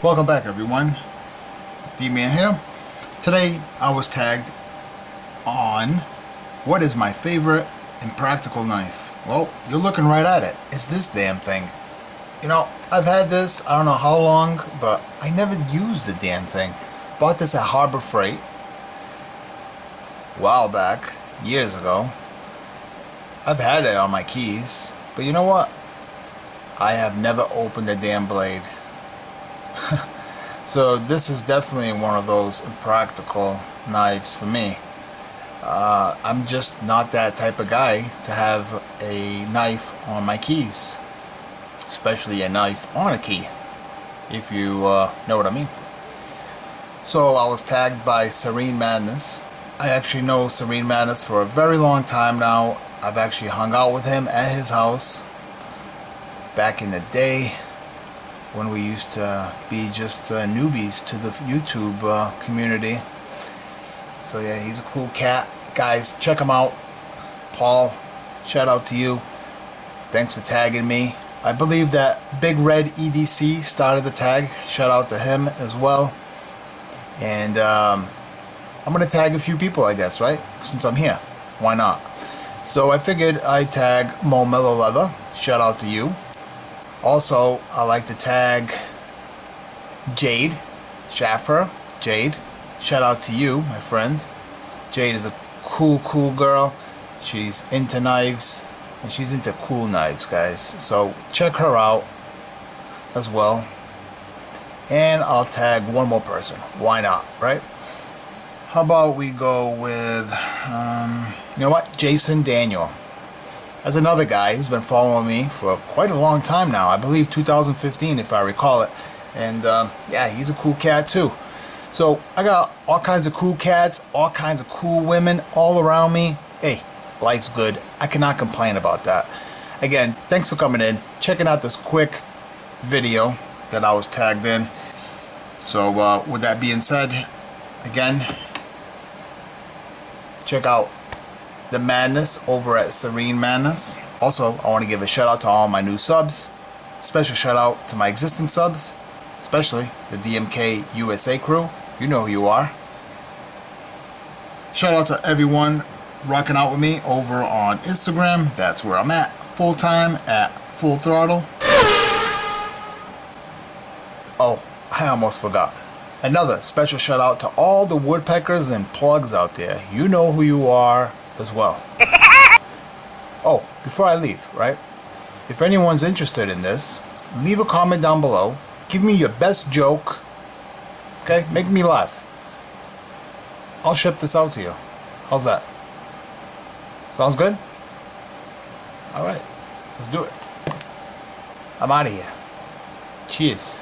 Welcome back, everyone. D-Man here. Today I was tagged on what is my favorite impractical knife. Well, you're looking right at it. It's this damn thing. You know, I've had this I don't know how long, but I never used the damn thing. Bought this at Harbor Freight a while back, years ago. I've had it on my keys, but you know what? I have never opened the damn blade. So this is definitely one of those impractical knives for me. I'm just not that type of guy to have a knife on my keys, especially a knife on a key, if you know what I mean. So I was tagged by Serene Madness. I actually know Serene Madness for a very long time now. I've actually hung out with him at his house back in the day when we used to be just newbies to the YouTube community. So yeah, he's a cool cat. Guys, check him out. Paul, shout out to you. Thanks for tagging me. I believe that Big Red EDC started the tag. Shout out to him as well. And I'm gonna tag a few people, I guess, right? Since I'm here, why not? So I figured I'd tag Mellow Leather. Shout out to you. Also, I like to tag Jade Schaffer. Jade, shout out to you, my friend. Jade is a cool girl. She's into knives, and she's into cool knives, guys. So check her out as well. And I'll tag one more person. Why not, right? How about we go with, you know what? Jason Daniel. That's another guy who's been following me for quite a long time now. I believe 2015, if I recall it. And yeah, he's a cool cat too. So I got all kinds of cool cats, all kinds of cool women all around me. Hey, life's good. I cannot complain about that. Again, thanks for coming in, checking out this quick video that I was tagged in. So with that being said, again, check out the madness over at Serene Madness. Also, I want to give a shout out to all my new subs. Special shout out to my existing subs, especially the DMKusa crew. You know who you are. Shout out to everyone rocking out with me over on Instagram. That's where I'm at, full time at Full Throttle. Oh, I almost forgot. Another special shout out to all the woodpeckers and plugs out there. You know who you are as well. Oh, before I leave, right? If anyone's interested in this, leave a comment down below. Give me your best joke. Okay? Make me laugh. I'll ship this out to you. How's that? Sounds good? Alright. Let's do it. I'm out of here. Cheers.